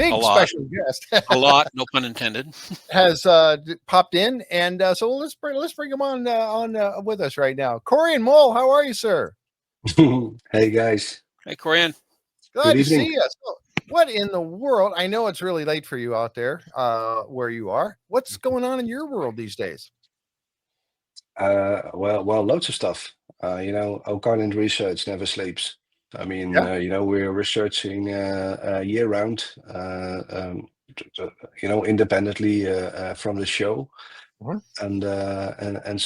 big lot. special guest A lot, no pun intended. has popped in, and so let's bring him on with us right now. Corjan Mol, how are you, sir? Hey guys, Hey, Corjan. Glad to evening. see you. So, what in the world? I know it's really late for you out there, where you are. What's going on in your world these days? Well, loads of stuff. Oak Island research never sleeps. I mean, Yeah. we're researching year round, independently from the show, Mhm. and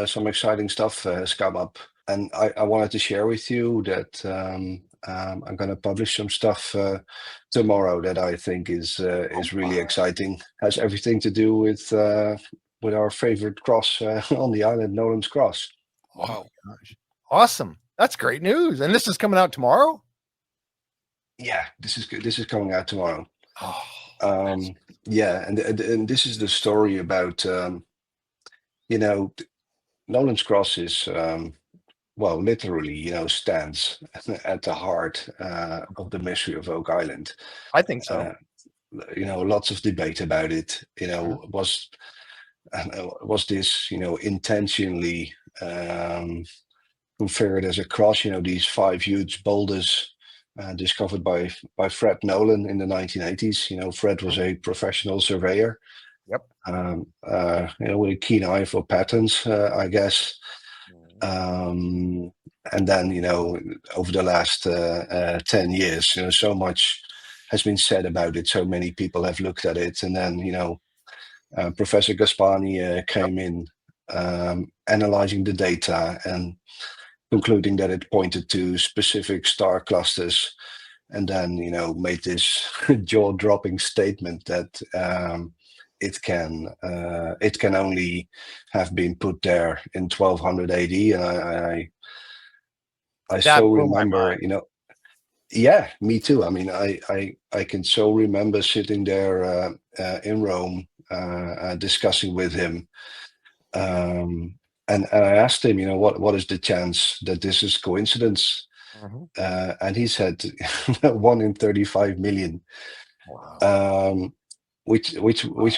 some exciting stuff has come up. And I wanted to share with you that I'm going to publish some stuff tomorrow that I think is really exciting. Has everything to do with our favorite cross on the island, Nolan's Cross. Wow. Oh gosh. Awesome. That's great news. And this is coming out tomorrow? Yeah, this is coming out tomorrow. Oh, Yeah, and this is the story about Nolan's Cross is literally stands at the heart of the mystery of Oak Island. I think so. Lots of debate about it. Was this intentionally configured as a cross? These 5 huge boulders discovered by Fred Nolan in the 1980s. Fred was a professional surveyor. Yep. With a keen eye for patterns, I guess. And then, over the last 10 years, so much has been said about it. So many people have looked at it. And then, Professor Gaspani came in, analyzing the data and concluding that it pointed to specific star clusters. And then, made this jaw-dropping statement that it can only have been put there in 1200 AD, and I so remember, yeah, me too. I mean, I can so remember sitting there in Rome, discussing with him, and I asked him, what is the chance that this is coincidence? And he said 1 in 35 million. Wow. Which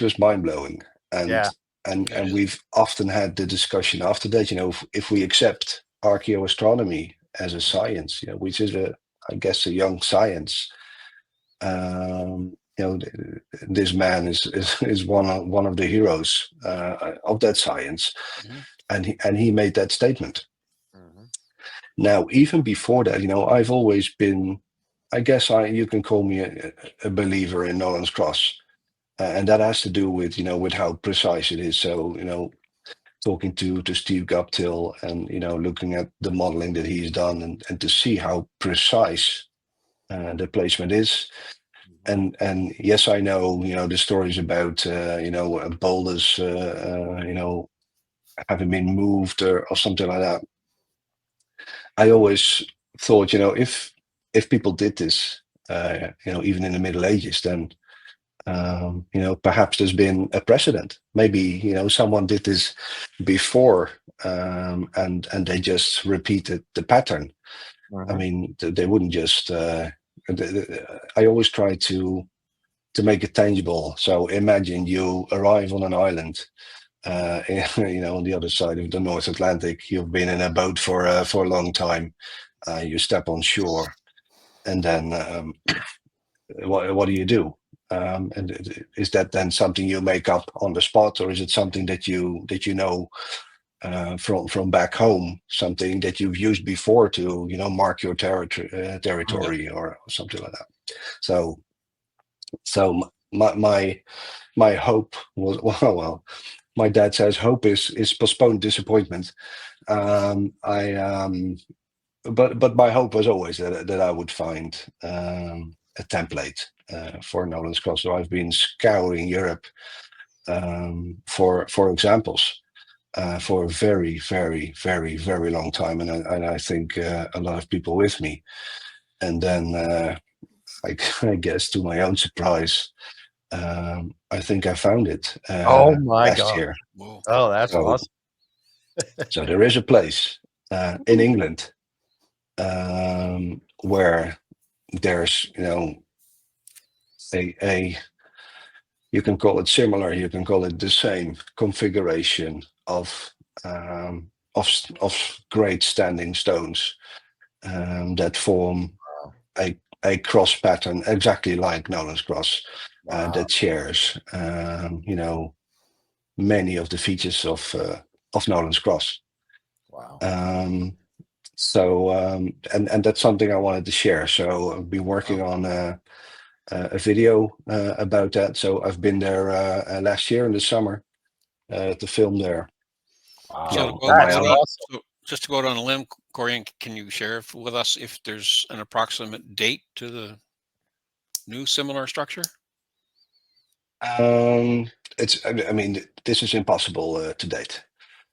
was mind blowing, and Yeah. and we've often had the discussion after that. If we accept archaeoastronomy as a science, which is I guess a young science, this man is one of the heroes of that science, and he made that statement. Now, even before that, I've always been, I guess you can call me a believer in Nolan's Cross. And that has to do with, with how precise it is. So, talking to Steve Guptill and, looking at the modeling that he's done and to see how precise the placement is. And yes, I know, the stories about, boulders, having been moved or something like that. I always thought, if people did this, even in the Middle Ages, then perhaps there's been a precedent. Maybe someone did this before, and they just repeated the pattern. I mean, they wouldn't just. I always try to make it tangible. So imagine you arrive on an island, on the other side of the North Atlantic. You've been in a boat for a long time. You step on shore, and then what do you do? And is that then something you make up on the spot, or is it something that you know from back home, something that you've used before to mark your territory or something like that? So my hope was well, my dad says hope is postponed disappointment. But my hope was always that I would find a template for Nolan's Cross. So I've been scouring Europe for examples for a very, very, very, very long time, and I think a lot of people with me. And then I guess to my own surprise, I think I found it. Oh my last God! year. Oh, that's awesome. So there is a place in England where there's a you can call it similar, you can call it the same configuration of great standing stones that form a cross pattern exactly like Nolan's cross that shares many of the features of Nolan's cross. Wow. And that's something I wanted to share. So I've been working on a video about that. So I've been there last year in the summer to film there. Wow. So, That's awesome. so just to go out on a limb, Corjan, can you share with us if there's an approximate date to the new similar structure? I mean, this is impossible to date.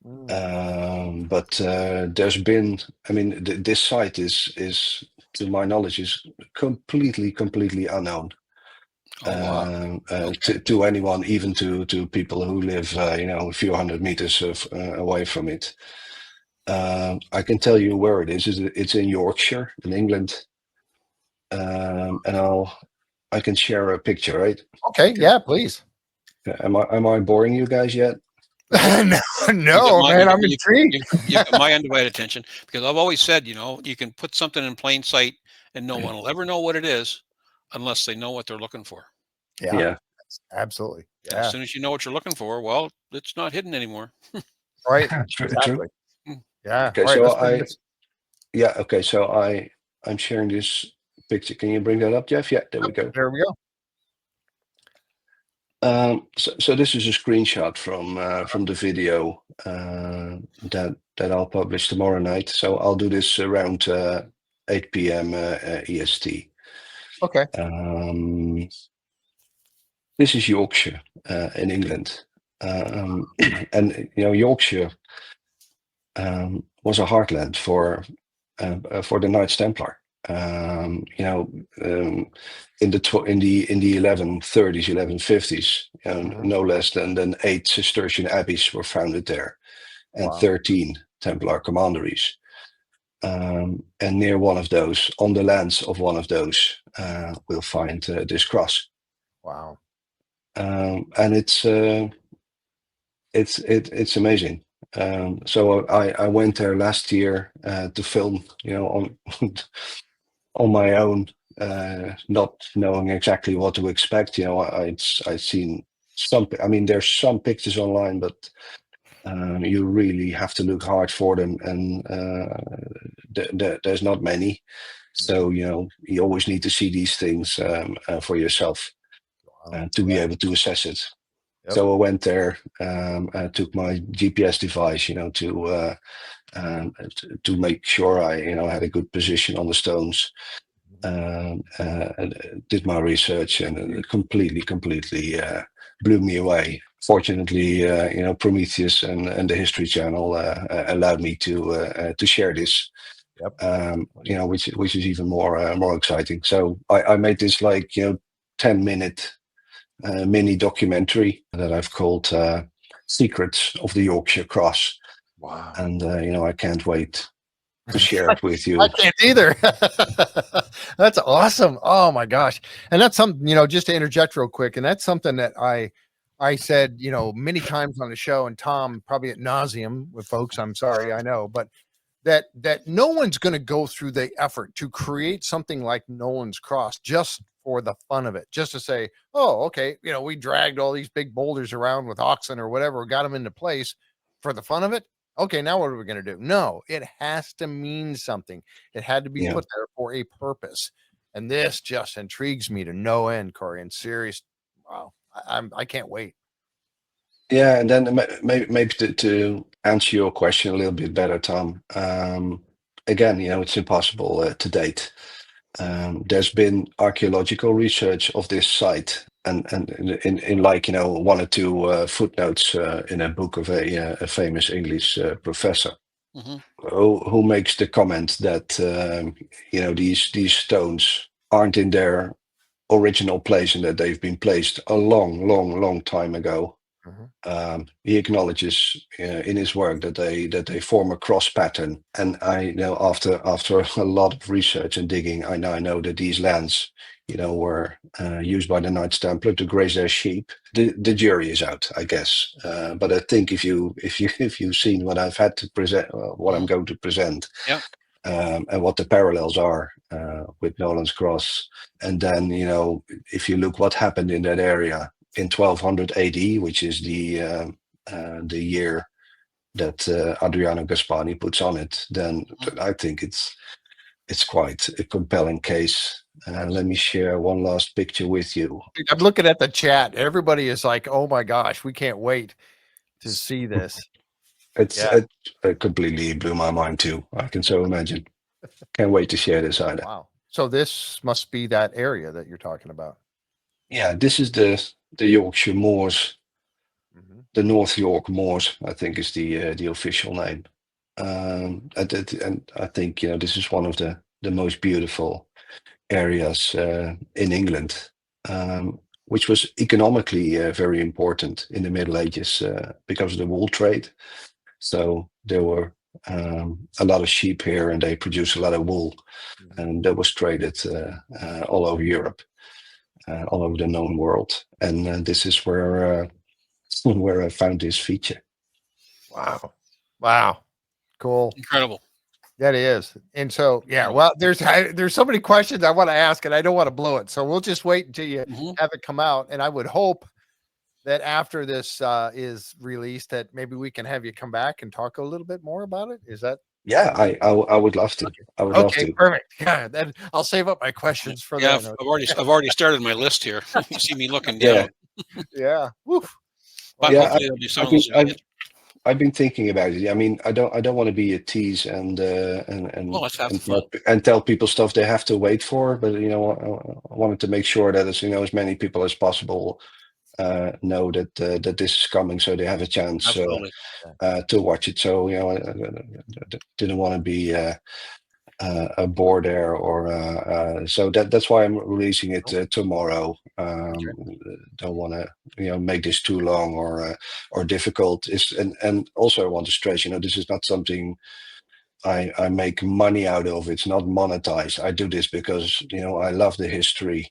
But there's been, I mean, this site is, to my knowledge, is completely unknown. Oh, wow. To anyone, even to people who live, a few hundred meters away from it. I can tell you where it is. It's in Yorkshire, in England, and I can share a picture, right? Okay, yeah, please. Am I boring you guys yet? No, man, I'm intrigued. You got my undivided attention, because I've always said, you can put something in plain sight and no one will ever know what it is unless they know what they're looking for. Yeah. Absolutely. Yeah. As soon as you know what you're looking for, well, it's not hidden anymore. Right. True. Exactly. Yeah. Okay, all right, okay, so I'm sharing this picture. Can you bring that up, Jeff? Yeah, there we go. There we go. So this is a screenshot from the video that I'll publish tomorrow night. So I'll do this around 8 p.m. EST. Okay. This is Yorkshire in England, and Yorkshire was a heartland for the Knights Templar. In the 1130s, 1150s, no less than 8 Cistercian abbeys were founded there, and 13 Templar commanderies. And near one of those, on the lands of one of those, we'll find this cross. Wow. And it's amazing. So I went there last year to film, on my own, not knowing exactly what to expect. I'd seen some. I mean, there's some pictures online, but you really have to look hard for them, and there's not many. So you always need to see these things for yourself to be able to assess it. Yep. So I went there, I took my GPS device, to make sure I, had a good position on the stones. Did my research, and it completely blew me away. Fortunately, Prometheus and the History Channel allowed me to share this. Yep. Which is even more exciting. So I made this 10-minute mini documentary that I've called Secrets of the Yorkshire Cross. Wow. And I can't wait to share it with you. I can't either. That's awesome. Oh my gosh. And that's something, just to interject real quick, and that's something that I said, many times on the show, and Tom probably ad nauseum with folks, I'm sorry, I know, but that no one's going to go through the effort to create something like Nolan's Cross just for the fun of it, just to say, oh, okay, we dragged all these big boulders around with oxen or whatever, got them into place for the fun of it. Okay, now what are we going to do? No, it has to mean something. It had to be put there for a purpose. And this just intrigues me to no end, Corjan. Serious. Wow. I can't wait. Yeah, and then maybe to answer your question a little bit better, Tom. Again, it's impossible to date. There's been archaeological research of this site, and in one or two footnotes in a book of a famous English professor, who makes the comment that these stones aren't in their original place, and that they've been placed a long time ago He acknowledges in his work that they form a cross pattern, and I know after a lot of research and digging, I now know that these lands, were used by the Knights Templar to graze their sheep. The jury is out, I guess. But I think if you've seen what I've had to present, what I'm going to present, and what the parallels are with Nolan's Cross, and then if you look what happened in that area in 1200 AD, which is the year that Adriano Gaspani puts on it, then I think it's quite a compelling case. Let me share one last picture with you. I'm looking at the chat. Everybody is like, "Oh my gosh, we can't wait to see this." It completely blew my mind too. I can so imagine. Can't wait to share this either. Wow. So this must be that area that you're talking about. Yeah, this is the Yorkshire Moors, the North York Moors, I think is the official name. And I think this is one of the most beautiful areas in England, which was economically very important in the Middle Ages because of the wool trade. So there were a lot of sheep here, and they produced a lot of wool, and that was traded all over Europe. All over the known world, and this is where I found this feature. Wow, cool, incredible. That is. And so well, there's so many questions I want to ask, and I don't want to blow it, so we'll just wait until you have it come out. And I would hope that after this is released, that maybe we can have you come back and talk a little bit more about it. Is that? Yeah, I would love to. I would love to. Perfect. Yeah, then I'll save up my questions for that. I've already started my list here. You see me looking down. Yeah. Woof. But hopefully it'll be I've been thinking about it. I mean, I don't want to be a tease and tell people stuff they have to wait for. But I wanted to make sure that as many people as possible know that this is coming, so they have a chance to watch it. So I didn't want to be a bore there, or so that's why I'm releasing it tomorrow. Don't want to make this too long or difficult. And also I want to stress, this is not something I make money out of. It's not monetized. I do this because I love the history.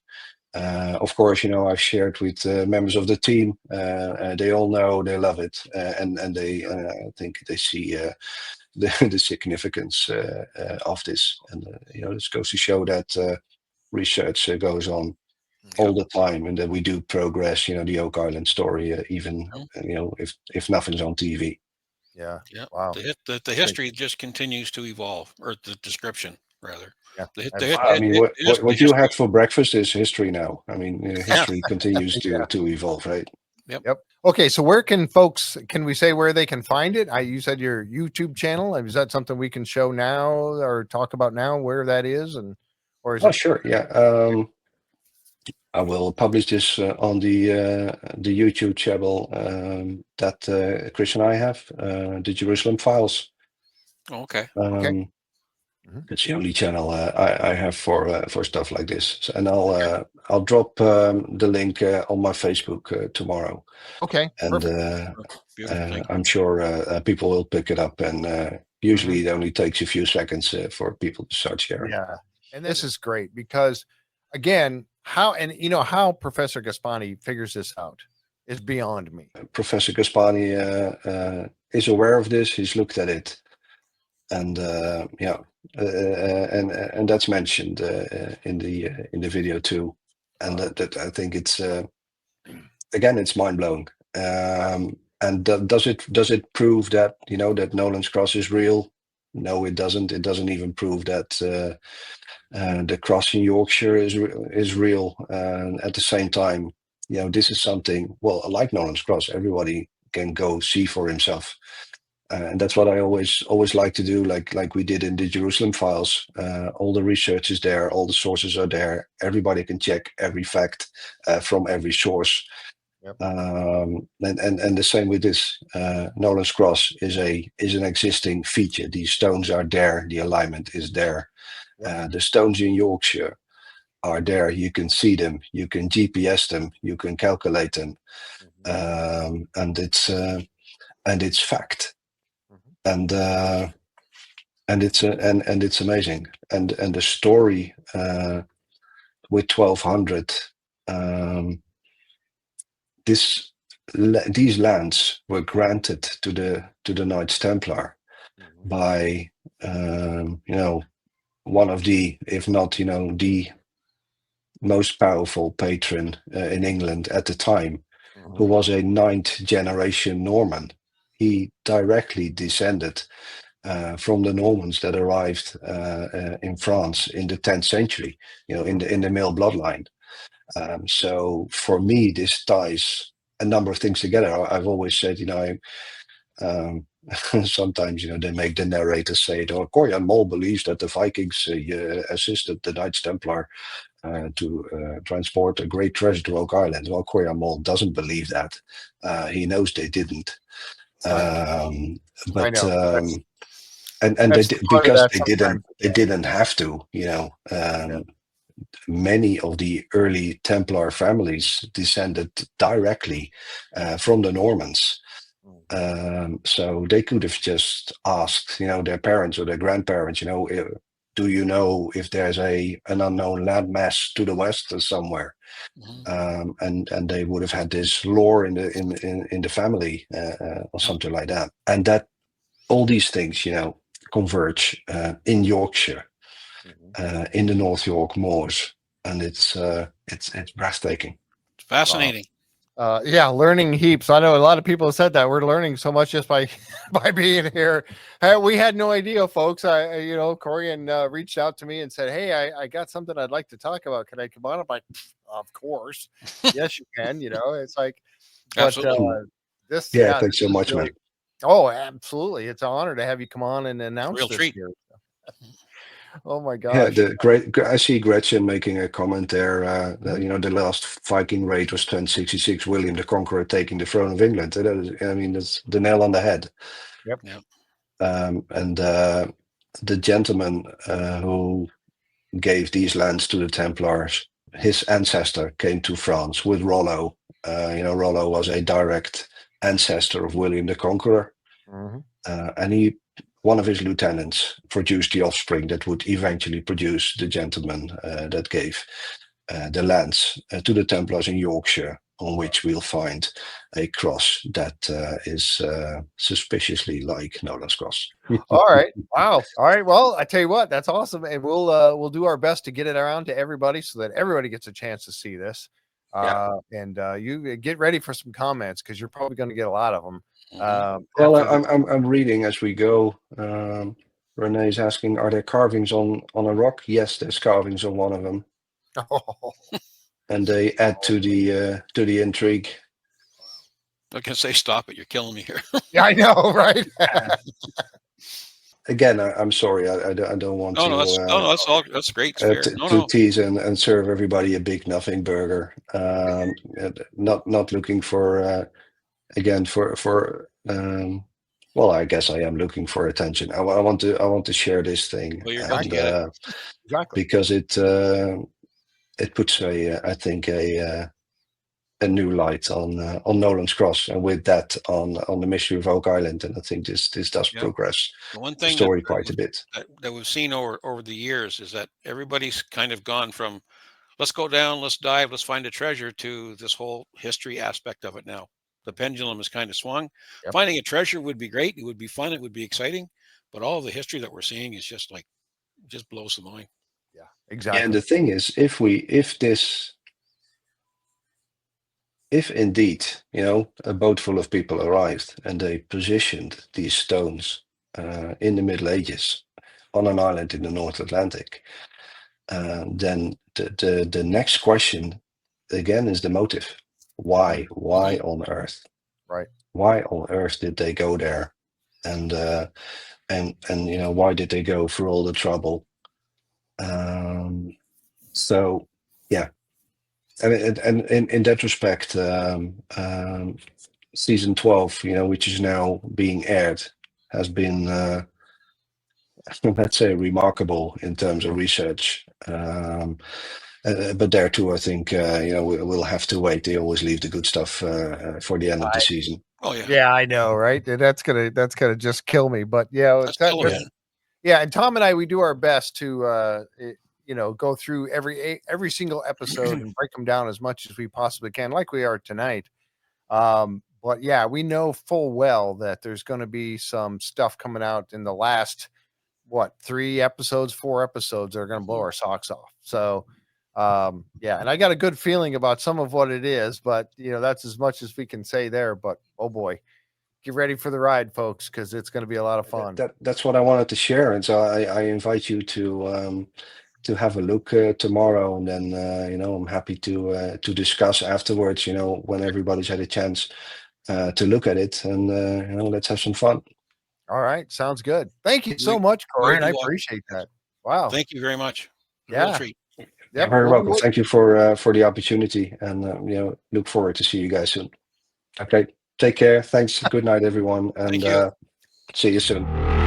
Of course, I've shared with members of the team. They all know, they love it, and they I think they see the significance of this. And this goes to show that research goes on all the time, and that we do progress. The Oak Island story, even if nothing's on TV. Yeah. Wow. The history just continues to evolve, or the description rather. Yeah. I mean, what you had for breakfast is history now. I mean, history continues to evolve, right? Yep. Okay, so can we say where they can find it? You said your YouTube channel. Is that something we can show now or talk about now, where that is? Or is it? Sure. Yeah. I will publish this on the YouTube channel that Chris and I have, the Jerusalem Files. Okay. Okay. It's the only channel I have for stuff like this. So, and I'll drop the link on my Facebook tomorrow. Okay. And I'm sure people will pick it up. And usually it only takes a few seconds for people to start sharing. Yeah. And this is great because, again, how Professor Gaspani figures this out is beyond me. Professor Gaspani is aware of this. He's looked at it. And and that's mentioned in the video too, and that I think it's again it's mind blowing. And does it prove that that Nolan's Cross is real? No, it doesn't. It doesn't even prove that the cross in Yorkshire is real. And at the same time, this is something. Well, like Nolan's Cross, everybody can go see for himself. And that's what I always like to do, like we did in the Jerusalem Files. All the research is there, all the sources are there. Everybody can check every fact from every source. Yep. And the same with this. Nolan's Cross is an existing feature. These stones are there. The alignment is there. Yep. The stones in Yorkshire are there. You can see them. You can GPS them. You can calculate them. and it's fact, and it's amazing, and the story with 1200. These lands were granted to the Knights Templar by one of the, if not the most powerful patron in England at the time, who was a 9th generation Norman. He directly descended from the Normans that arrived in France in the 10th century, in the male bloodline. So for me, this ties a number of things together. I've always said, sometimes, they make the narrator say, Corjan Mol believes that the Vikings assisted the Knights Templar to transport a great treasure to Oak Island. Well, Corjan Mol doesn't believe that. He knows they didn't. But and they did, because they didn't have to. Many of the early Templar families descended directly from the Normans. So they could have just asked, their parents or their grandparents, do you know if there's an unknown landmass to the west or somewhere? And they would have had this lore in the family or something like that. And that all these things, converge in Yorkshire, in the North York moors, and it's breathtaking. It's fascinating. Learning heaps. I know a lot of people have said that we're learning so much just by being here. We had no idea, folks. Corjan reached out to me and said, "Hey, I got something I'd like to talk about. Can I come on?" I'm like, "Of course, yes, you can." It's like, absolutely. Thanks so much, really, man. Oh, absolutely! It's an honor to have you come on and announce Real this treat. here. Oh my gosh! Yeah, I see Gretchen making a comment there. The last Viking raid was 1066, William the Conqueror taking the throne of England. That's the nail on the head. Yep. And the gentleman who gave these lands to the Templars, his ancestor came to France with Rollo. Rollo was a direct ancestor of William the Conqueror, and one of his lieutenants produced the offspring that would eventually produce the gentleman that gave the lands to the Templars in Yorkshire, on which we'll find a cross that is suspiciously like Nolan's cross. All right. Wow. All right. Well, I tell you what, that's awesome, and we'll do our best to get it around to everybody so that everybody gets a chance to see this. And you get ready for some comments, because you're probably going to get a lot of them. Well, I'm reading as we go. Renee's asking, are there carvings on a rock? Yes, there's carvings on one of them. And they add to the intrigue. I can say, stop it. You're killing me here. Yeah, I know, right? Again, I'm sorry. I don't want to. That's great. To tease and serve everybody a big nothing burger. Not looking for well, I guess I am looking for attention. I want to share this thing. Well, you're going to get it. Exactly. Because it puts a new light on Nolan's cross, and with that on the mystery of Oak Island. And I think this does progress the story quite a bit. That we've seen over the years is that everybody's kind of gone from let's go down, let's dive, let's find a treasure, to this whole history aspect of it now. The pendulum has kind of swung. Yep. Finding a treasure would be great. It would be fun. It would be exciting. But all the history that we're seeing is just blows the mind. Yeah, exactly. And the thing is, if indeed, a boat full of people arrived and they positioned these stones in the Middle Ages on an island in the North Atlantic, then the next question again is the motive. Why on earth? Right. Why on earth did they go there? And why did they go through all the trouble? So yeah. And in that respect, season 12, which is now being aired, has been let's say remarkable in terms of research. but there too, I think we'll have to wait. They always leave the good stuff for the end of the season. Oh yeah. Yeah, I know, right? That's gonna just kill me. But yeah, That's television. yeah, and Tom and I, we do our best to go through every single episode and break them down as much as we possibly can, like we are tonight. But yeah, we know full well that there's going to be some stuff coming out in the last 4 episodes that are going to blow our socks off. So yeah, and I got a good feeling about some of what it is, but that's as much as we can say there. But oh boy, get ready for the ride, folks, because it's going to be a lot of fun. That's what I wanted to share, and so I invite you to have a look tomorrow, and then I'm happy to discuss afterwards. When everybody's had a chance to look at it, and let's have some fun. All right, sounds good. Thank you so much, Corjan. I appreciate that. Wow. Thank you very much. Yeah. Treat. Yep. Very welcome. Thank you for the opportunity, and look forward to see you guys soon. Okay, take care. Thanks. Good night, everyone, and see you soon.